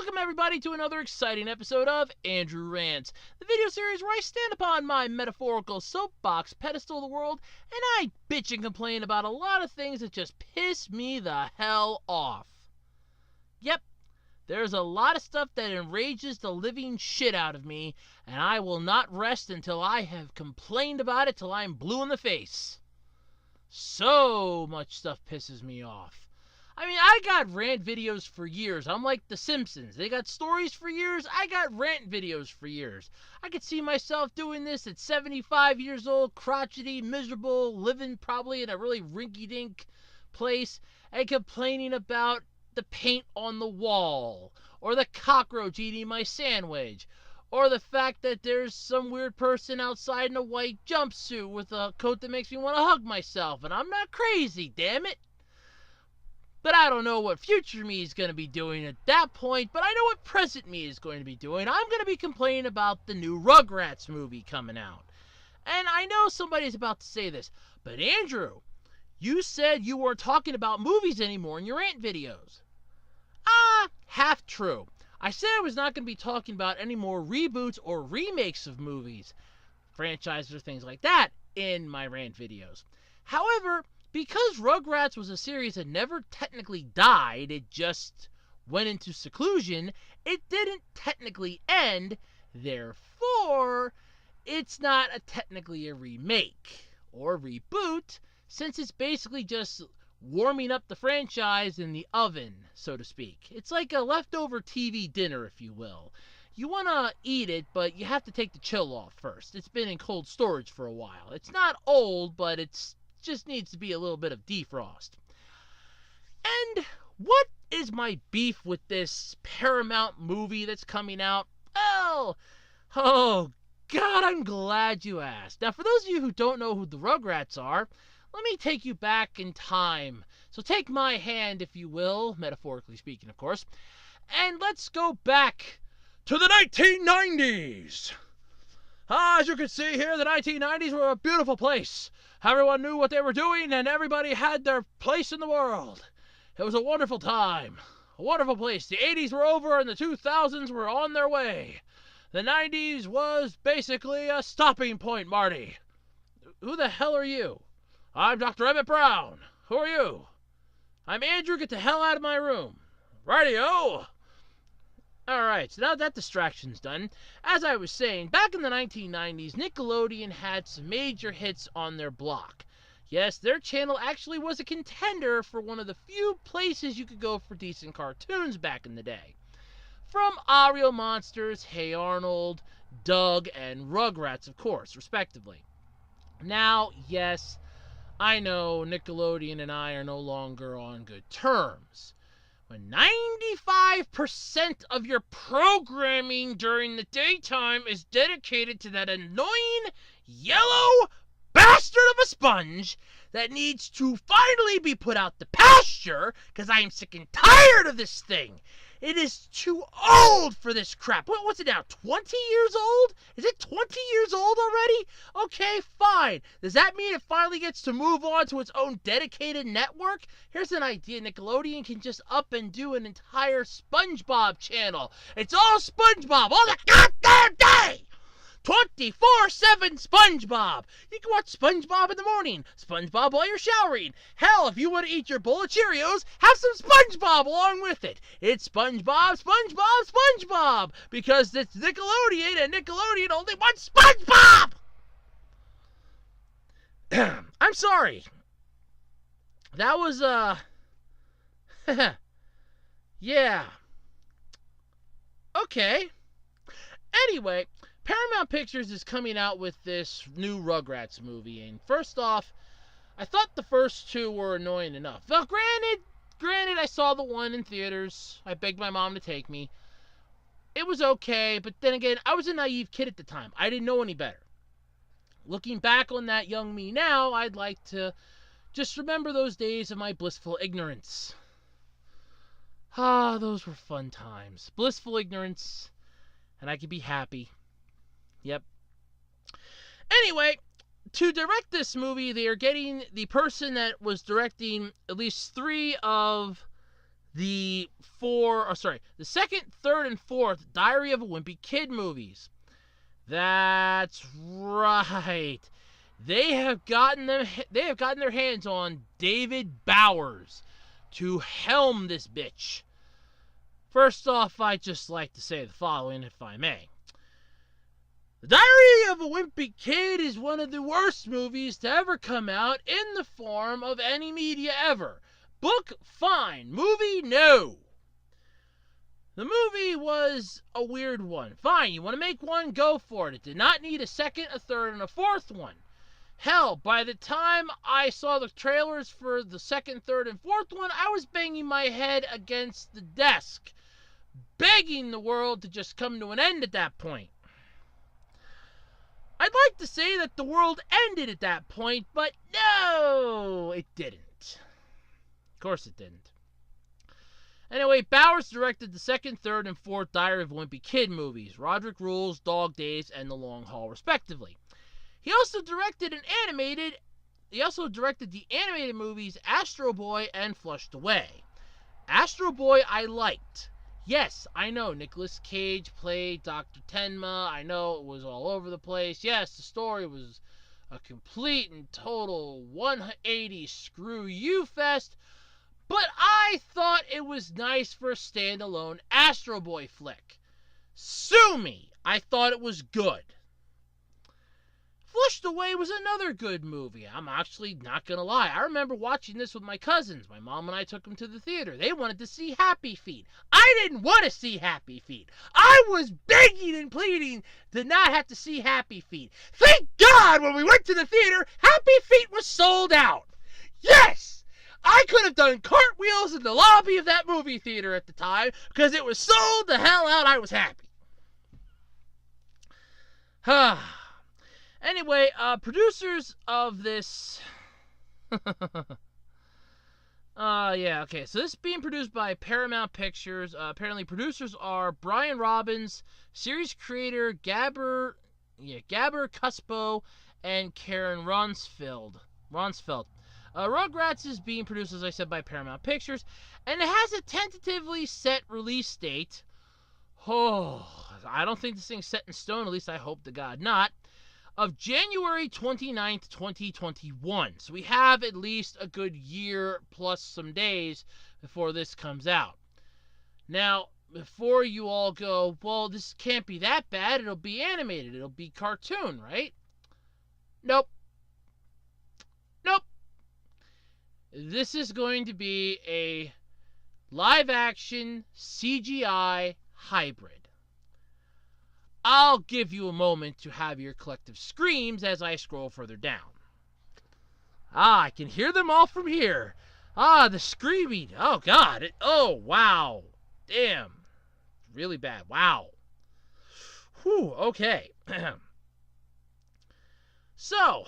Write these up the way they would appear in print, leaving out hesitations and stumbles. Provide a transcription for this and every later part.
Welcome everybody to another exciting episode of Andrew Rants, the video series where I stand upon my metaphorical soapbox pedestal of the world and I bitch and complain about a lot of things that just piss me the hell off. Yep, there's a lot of stuff that enrages the living shit out of me, and I will not rest until I have complained about it till I'm blue in the face. So much stuff pisses me off. I mean, I got rant videos for years. I'm like The Simpsons. They got stories for years. I got rant videos for years. I could see myself doing this at 75 years old, crotchety, miserable, living probably in a really rinky-dink place, and complaining about the paint on the wall, or the cockroach eating my sandwich, or the fact that there's some weird person outside in a white jumpsuit with a coat that makes me want to hug myself, and I'm not crazy, damn it. But I don't know what future me is going to be doing at that point, but I know what present me is going to be doing. I'm going to be complaining about the new Rugrats movie coming out. And I know somebody's about to say this, but Andrew, you said you weren't talking about movies anymore in your rant videos. Half true. I said I was not going to be talking about any more reboots or remakes of movies, franchises or things like that in my rant videos. However, because Rugrats was a series that never technically died, it just went into seclusion, it didn't technically end, therefore, it's not technically a remake or reboot, since it's basically just warming up the franchise in the oven, so to speak. It's like a leftover TV dinner, if you will. You want to eat it, but you have to take the chill off first. It's been in cold storage for a while. It's not old, but it's just needs to be a little bit of defrost. And what is my beef with this Paramount movie that's coming out? Well, oh God, I'm glad you asked. Now, for those of you who don't know who the Rugrats are, let me take you back in time. So take my hand, if you will, metaphorically speaking, of course, and let's go back to the 1990s. As you can see here, the 1990s were a beautiful place. Everyone knew what they were doing, and everybody had their place in the world. It was a wonderful time. A wonderful place. The 80s were over, and the 2000s were on their way. The 90s was basically a stopping point, Marty. Who the hell are you? I'm Dr. Emmett Brown. Who are you? I'm Andrew. Get the hell out of my room. Rightio. Alright, so now that distraction's done, as I was saying, back in the 1990s, Nickelodeon had some major hits on their block. Yes, their channel actually was a contender for one of the few places you could go for decent cartoons back in the day. From Ario Monsters, Hey Arnold, Doug, and Rugrats, of course, respectively. Now, yes, I know Nickelodeon and I are no longer on good terms. When 95% of your programming during the daytime is dedicated to that annoying yellow bastard of a sponge that needs to finally be put out to pasture because I am sick and tired of this thing. It is too old for this crap. What's it now, 20 years old? Is it 20 years old already? Okay, fine. Does that mean it finally gets to move on to its own dedicated network? Here's an idea. Nickelodeon can just up and do an entire SpongeBob channel. It's all SpongeBob all the goddamn day! 24/7 SpongeBob. You can watch SpongeBob in the morning, SpongeBob while you're showering. Hell, if you want to eat your bowl of Cheerios, have some SpongeBob along with it. It's SpongeBob, SpongeBob, SpongeBob, because it's Nickelodeon and Nickelodeon only wants SpongeBob! I'm sorry. That was, yeah. Okay. Anyway, Paramount Pictures is coming out with this new Rugrats movie, and first off, I thought the first two were annoying enough. Well, granted, I saw the one in theaters. I begged my mom to take me. It was okay, but then again, I was a naive kid at the time. I didn't know any better. Looking back on that young me now, I'd like to just remember those days of my blissful ignorance. Ah, those were fun times. Blissful ignorance, and I could be happy. Yep. Anyway, to direct this movie, they are getting the person that was directing at least 3 of the the second, third, and fourth Diary of a Wimpy Kid movies. That's right. They have gotten their hands on David Bowers to helm this bitch. First off, I'd just like to say the following, if I may. The Diary of a Wimpy Kid is one of the worst movies to ever come out in the form of any media ever. Book, fine. Movie, no. The movie was a weird one. Fine, you want to make one, go for it. It did not need a second, a third, and a fourth one. Hell, by the time I saw the trailers for the second, third, and fourth one, I was banging my head against the desk, begging the world to just come to an end at that point. I'd like to say that the world ended at that point, but no, it didn't. Of course it didn't. Anyway, Bowers directed the second, third, and fourth Diary of a Wimpy Kid movies, Roderick Rules, Dog Days, and The Long Haul, respectively. He also directed the animated movies Astro Boy and Flushed Away. Astro Boy I liked. Yes, I know Nicolas Cage played Dr. Tenma. I know it was all over the place. Yes, the story was a complete and total 180 screw you fest. But I thought it was nice for a standalone Astro Boy flick. Sue me! I thought it was good. Flushed Away was another good movie. I'm actually not going to lie. I remember watching this with my cousins. My mom and I took them to the theater. They wanted to see Happy Feet. I didn't want to see Happy Feet. I was begging and pleading to not have to see Happy Feet. Thank God when we went to the theater, Happy Feet was sold out. Yes! I could have done cartwheels in the lobby of that movie theater at the time because it was sold the hell out. I was happy. Anyway, producers of this... yeah, okay. So this is being produced by Paramount Pictures. Apparently producers are Brian Robbins, series creator Gabber Cuspo, and Karen Ronsfeld. Rugrats is being produced, as I said, by Paramount Pictures, and it has a tentatively set release date. Oh, I don't think this thing's set in stone, at least I hope to God not, of January 29th, 2021. So we have at least a good year plus some days before this comes out. Now, before you all go, well, this can't be that bad, it'll be animated, it'll be cartoon, right? Nope. This is going to be a live-action CGI hybrid. I'll give you a moment to have your collective screams as I scroll further down. I can hear them all from here. The screaming. Oh, God. Oh, wow. Damn. Really bad. Wow. Whew, okay. So...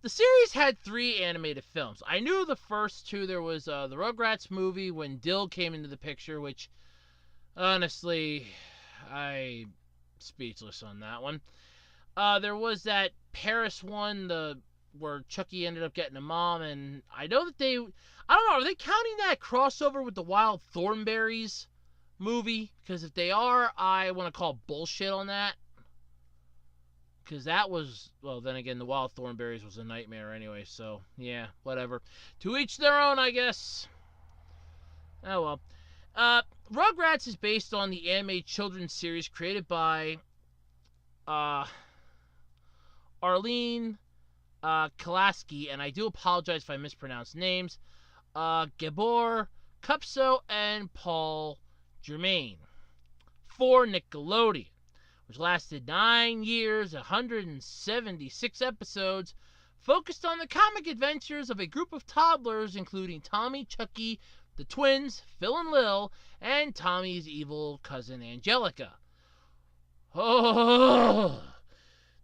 the series had 3 animated films. I knew the first 2. There was the Rugrats movie when Dill came into the picture, which, honestly, I'm speechless on that one. There was that Paris one, where Chucky ended up getting a mom, and I know that I don't know, are they counting that crossover with the Wild Thornberrys movie? Because if they are, I want to call bullshit on that. Because that was, well, then again, the Wild Thornberrys was a nightmare anyway, so, yeah, whatever. To each their own, I guess. Oh, well. Rugrats is based on the animated children's series created by Arlene Kalaski, and I do apologize if I mispronounce names, Gabor Cupso, and Paul Germain for Nickelodeon, which lasted 9 years, 176 episodes, focused on the comic adventures of a group of toddlers, including Tommy, Chucky, the twins, Phil and Lil, and Tommy's evil cousin Angelica. Oh,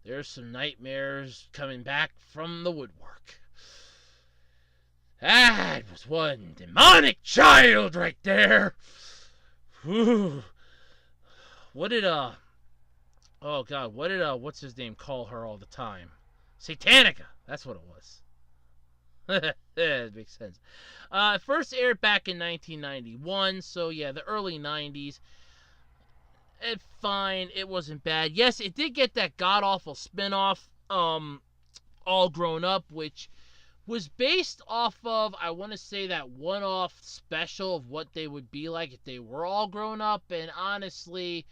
there's some nightmares coming back from the woodwork. That was one demonic child right there. Whew. What did, oh, God, what did, what's his name call her all the time? Satanica. That's what it was. That makes sense. First aired back in 1991, so yeah, the early 90s. Fine, it wasn't bad. Yes, it did get that god-awful spinoff, All Grown Up, which was based off of, I want to say, that one-off special of what they would be like if they were all grown up, and honestly,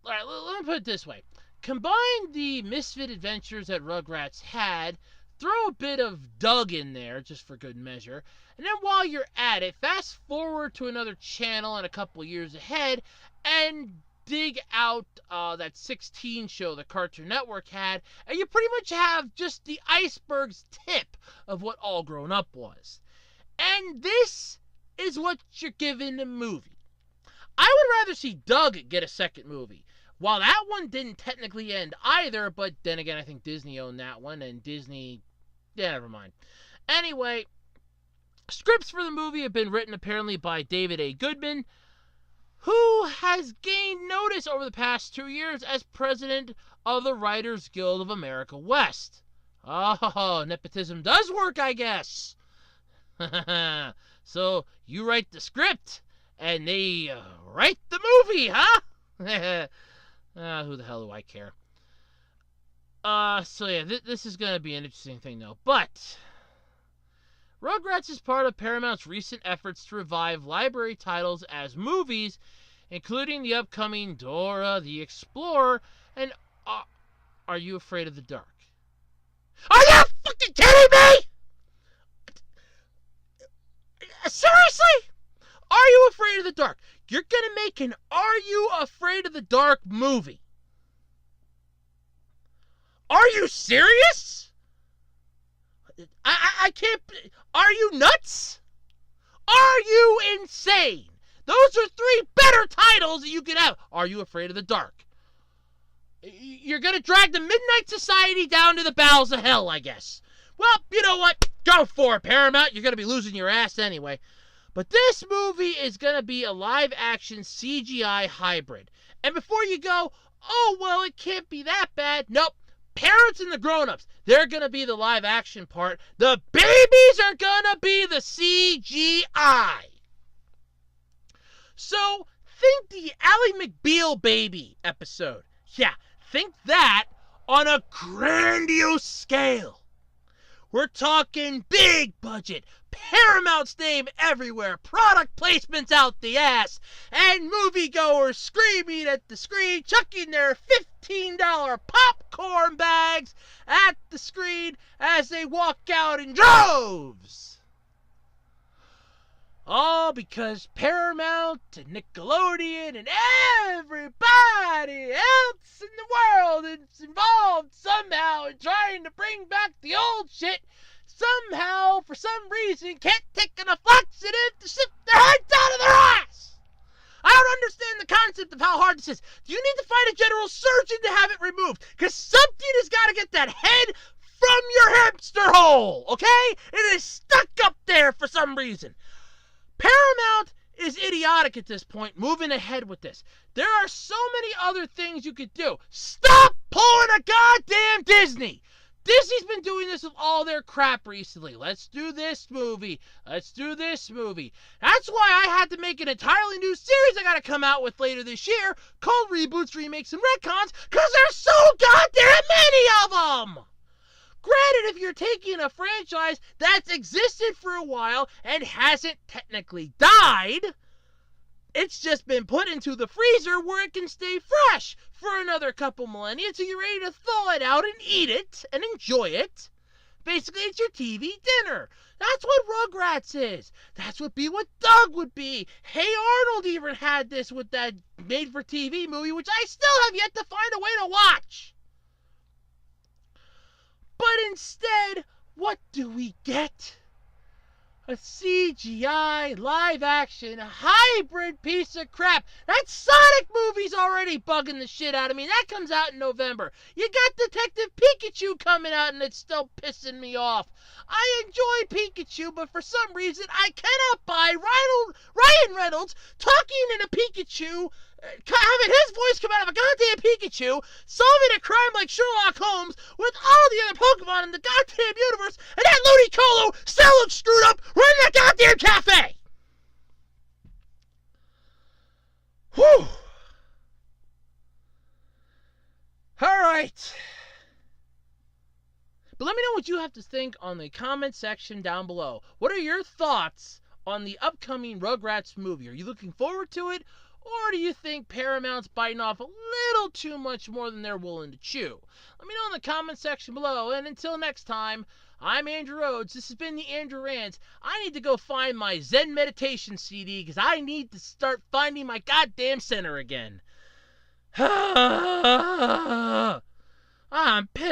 alright, let me put it this way. Combine the misfit adventures that Rugrats had, throw a bit of Doug in there, just for good measure, and then while you're at it, fast forward to another channel and a couple years ahead, and dig out that 16 show the Cartoon Network had, and you pretty much have just the iceberg's tip of what All Grown Up was. And this is what you're given a movie. I would rather see Doug get a second movie. While that one didn't technically end either, but then again, I think Disney owned that one, and Disney... yeah, never mind. Anyway, scripts for the movie have been written apparently by David A. Goodman, who has gained notice over the past 2 years as president of the Writers Guild of America West. Oh, nepotism does work, I guess. So, you write the script, and they write the movie, huh? Who the hell do I care? So yeah, this is going to be an interesting thing, though. But Rugrats is part of Paramount's recent efforts to revive library titles as movies, including the upcoming Dora the Explorer and Are You Afraid of the Dark? Are you fucking kidding me? Seriously? Are You Afraid of the Dark? You're gonna make an Are You Afraid of the Dark movie? Are you serious? I can't... Are you nuts? Are you insane? Those are 3 better titles that you could have. Are You Afraid of the Dark? You're going to drag the Midnight Society down to the bowels of hell, I guess. Well, you know what? Go for it, Paramount. You're going to be losing your ass anyway. But this movie is going to be a live-action CGI hybrid. And before you go, oh, well, it can't be that bad. Nope. Parents and the grown-ups, they're going to be the live-action part. The babies are going to be the CGI. So, think the Ally McBeal baby episode. Yeah, think that on a grandiose scale. We're talking big budget, Paramount's name everywhere, product placements out the ass, and moviegoers screaming at the screen, chucking their $15 popcorn bags at the screen as they walk out in droves. All because Paramount and Nickelodeon and everybody else in the world is involved somehow in trying to bring back the old shit, somehow, for some reason, can't take enough laxative to shift their heads out of their ass. I don't understand the concept of how hard this is. Do you need to find a general surgeon to have it removed? Because something has got to get that head from your hamster hole, okay? It is stuck up there for some reason. Paramount is idiotic at this point, moving ahead with this. There are so many other things you could do. Stop pulling a goddamn Disney! Disney's been doing this with all their crap recently. Let's do this movie. Let's do this movie. That's why I had to make an entirely new series I gotta come out with later this year called Reboots, Remakes, and Retcons, because there's so goddamn many of them! Granted, if you're taking a franchise that's existed for a while and hasn't technically died, it's just been put into the freezer where it can stay fresh for another couple millennia until you're ready to thaw it out and eat it and enjoy it. Basically, it's your TV dinner. That's what Rugrats is. That's what Be What Doug would be. Hey Arnold even had this with that made-for-TV movie, which I still have yet to find a way to watch. But instead, what do we get? A CGI, live-action, hybrid piece of crap. That Sonic movie's already bugging the shit out of me. That comes out in November. You got Detective Pikachu coming out, and it's still pissing me off. I enjoy Pikachu, but for some reason, I cannot buy Ryan Reynolds talking in a Pikachu, having his voice come out of a goddamn Pikachu, solving a crime like Sherlock Holmes with all the other Pokemon in the goddamn universe, and that Ludicolo still looks screwed up running that goddamn cafe! Whew! Alright. But let me know what you have to think on the comment section down below. What are your thoughts on the upcoming Rugrats movie? Are you looking forward to it? Or do you think Paramount's biting off a little too much more than they're willing to chew? Let me know in the comment section below. And until next time, I'm Andrew Rhodes. This has been the Andrew Rants. I need to go find my Zen meditation CD because I need to start finding my goddamn center again. I'm pissed.